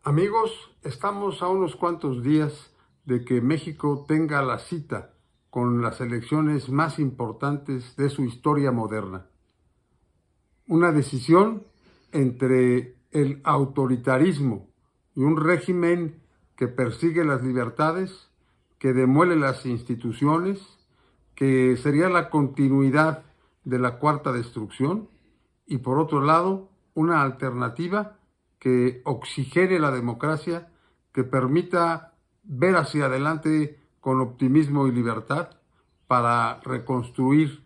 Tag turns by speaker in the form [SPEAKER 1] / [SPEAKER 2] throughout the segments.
[SPEAKER 1] Amigos, estamos a unos cuantos días de que México tenga la cita con las elecciones más importantes de su historia moderna. Una decisión entre el autoritarismo y un régimen que persigue las libertades, que demuele las instituciones, que sería la continuidad de la Cuarta Destrucción, y por otro lado, una alternativa que oxigene la democracia, que permita ver hacia adelante con optimismo y libertad para reconstruir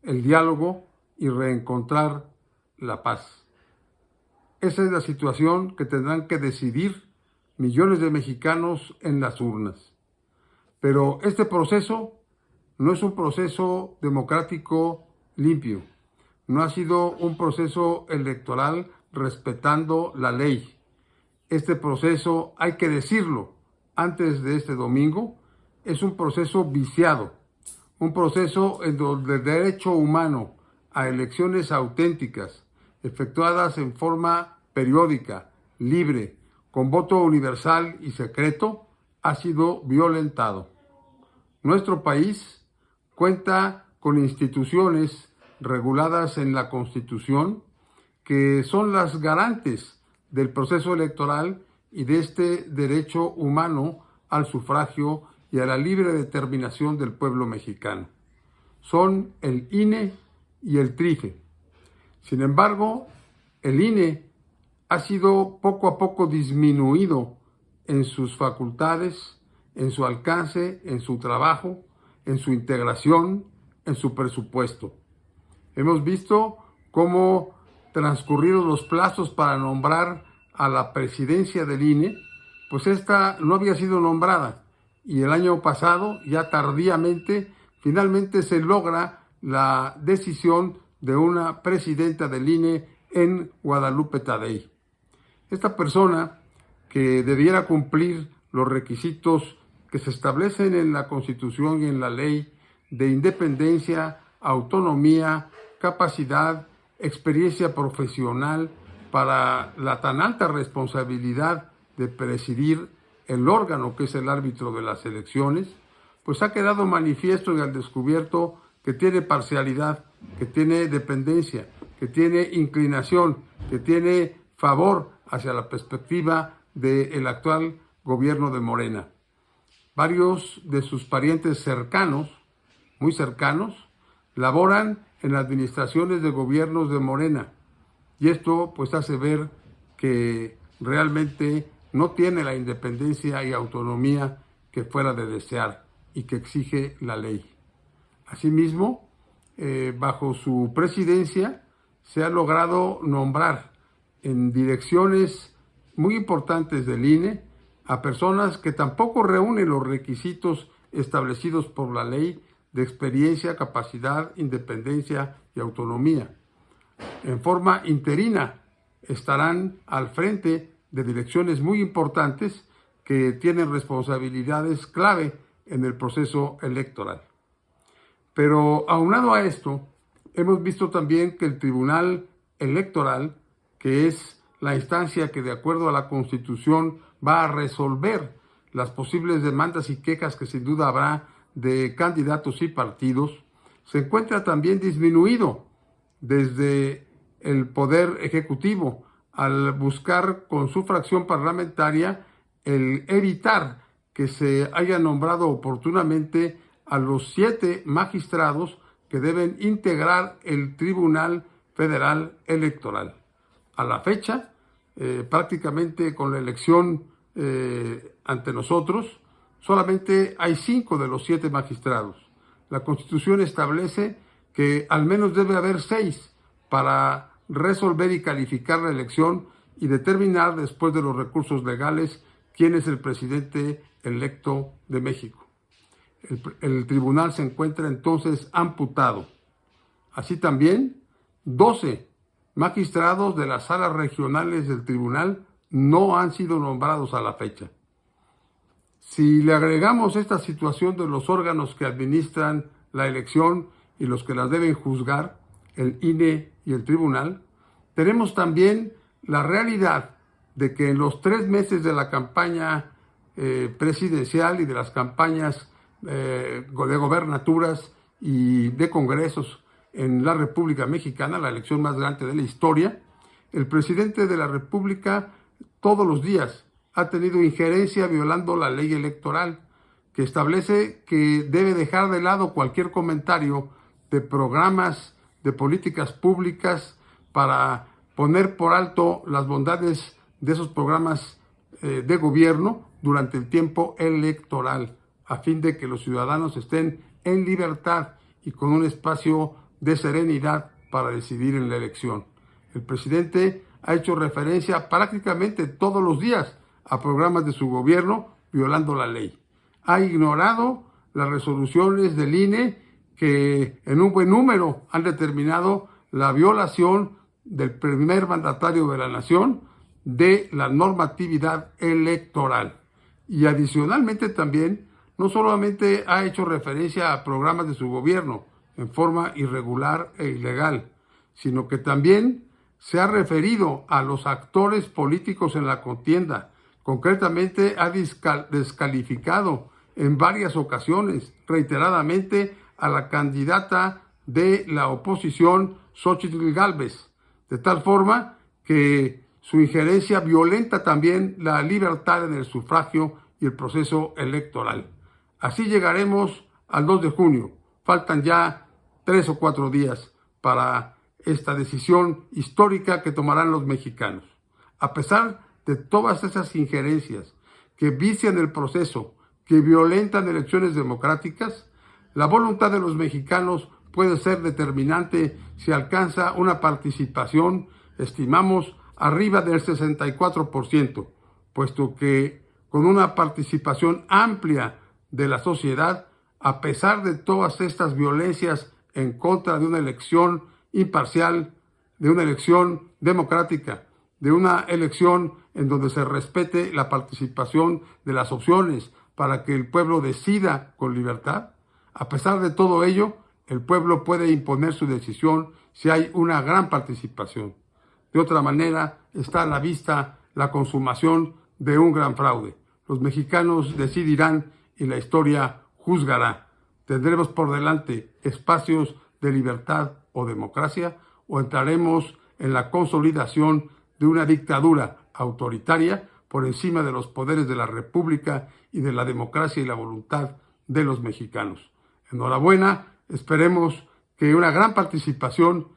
[SPEAKER 1] el diálogo y reencontrar la paz. Esa es la situación que tendrán que decidir millones de mexicanos en las urnas. Pero este proceso no es un proceso democrático limpio. No ha sido un proceso electoral respetando la ley. Este proceso, hay que decirlo, antes de este domingo, es un proceso viciado, un proceso en donde el derecho humano a elecciones auténticas, efectuadas en forma periódica, libre, con voto universal y secreto, ha sido violentado. Nuestro país cuenta con instituciones reguladas en la Constitución que son las garantes del proceso electoral y de este derecho humano al sufragio y a la libre determinación del pueblo mexicano. Son el INE y el TRIFE. Sin embargo, el INE ha sido poco a poco disminuido en sus facultades, en su alcance, en su trabajo, en su integración, en su presupuesto. Hemos visto cómo, transcurridos los plazos para nombrar a la presidencia del INE, pues esta no había sido nombrada, y el año pasado, ya tardíamente, finalmente se logra la decisión de una presidenta del INE en Guadalupe Tadei. Esta persona, que debiera cumplir los requisitos que se establecen en la Constitución y en la ley de independencia, autonomía, capacidad, experiencia profesional para la tan alta responsabilidad de presidir el órgano que es el árbitro de las elecciones, pues ha quedado manifiesto y al descubierto que tiene parcialidad, que tiene dependencia, que tiene inclinación, que tiene favor hacia la perspectiva del actual gobierno de Morena. Varios de sus parientes cercanos, muy cercanos, laboran en administraciones de gobiernos de Morena, y esto pues hace ver que realmente no tiene la independencia y autonomía que fuera de desear y que exige la ley. Asimismo, bajo su presidencia se ha logrado nombrar en direcciones muy importantes del INE a personas que tampoco reúnen los requisitos establecidos por la ley de experiencia, capacidad, independencia y autonomía. En forma interina estarán al frente de direcciones muy importantes que tienen responsabilidades clave en el proceso electoral. Pero aunado a esto, hemos visto también que el Tribunal Electoral, que es la instancia que de acuerdo a la Constitución va a resolver las posibles demandas y quejas que sin duda habrá de candidatos y partidos, se encuentra también disminuido desde el Poder Ejecutivo al buscar con su fracción parlamentaria el evitar que se haya nombrado oportunamente a los 7 magistrados que deben integrar el Tribunal Federal Electoral. A la fecha, prácticamente con la elección ante nosotros, solamente hay 5 de los 7 magistrados. La Constitución establece que al menos debe haber 6 para resolver y calificar la elección y determinar después de los recursos legales quién es el presidente electo de México. El tribunal se encuentra entonces amputado. Así también, 12 magistrados de las salas regionales del tribunal no han sido nombrados a la fecha. Si le agregamos esta situación de los órganos que administran la elección y los que las deben juzgar, el INE y el tribunal, tenemos también la realidad de que en los 3 meses de la campaña presidencial y de las campañas de gobernaturas y de congresos en la República Mexicana, la elección más grande de la historia, el presidente de la República todos los días ha tenido injerencia violando la ley electoral, que establece que debe dejar de lado cualquier comentario de programas, de políticas públicas, para poner por alto las bondades de esos programas de gobierno durante el tiempo electoral, a fin de que los ciudadanos estén en libertad y con un espacio de serenidad para decidir en la elección. El presidente ha hecho referencia prácticamente todos los días a programas de su gobierno violando la ley. Ha ignorado las resoluciones del INE que en un buen número han determinado la violación del primer mandatario de la nación de la normatividad electoral. Y adicionalmente también, no solamente ha hecho referencia a programas de su gobierno en forma irregular e ilegal, sino que también se ha referido a los actores políticos en la contienda. Concretamente ha descalificado en varias ocasiones, reiteradamente, a la candidata de la oposición, Xóchitl Gálvez, de tal forma que su injerencia violenta también la libertad en el sufragio y el proceso electoral. Así llegaremos al 2 de junio. Faltan ya 3 o 4 días para esta decisión histórica que tomarán los mexicanos. A pesar de todas esas injerencias que vician el proceso, que violentan elecciones democráticas, la voluntad de los mexicanos puede ser determinante si alcanza una participación, estimamos, arriba del 64%, puesto que con una participación amplia de la sociedad, a pesar de todas estas violencias en contra de una elección imparcial, de una elección democrática, de una elección en donde se respete la participación de las opciones para que el pueblo decida con libertad, a pesar de todo ello, el pueblo puede imponer su decisión si hay una gran participación. De otra manera, está a la vista la consumación de un gran fraude. Los mexicanos decidirán y la historia juzgará. Tendremos por delante espacios de libertad o democracia, o entraremos en la consolidación de una dictadura autoritaria por encima de los poderes de la República y de la democracia y la voluntad de los mexicanos. Enhorabuena, esperemos que una gran participación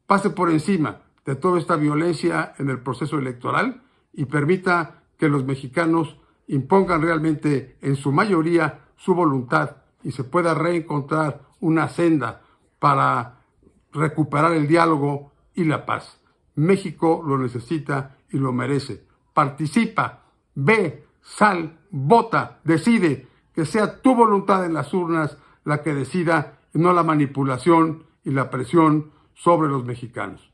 [SPEAKER 1] pase por encima de toda esta violencia en el proceso electoral y permita que los mexicanos impongan realmente en su mayoría su voluntad y se pueda reencontrar una senda para recuperar el diálogo y la paz. México lo necesita y lo merece. Participa, ve, sal, vota, decide, que sea tu voluntad en las urnas la que decida y no la manipulación y la presión sobre los mexicanos.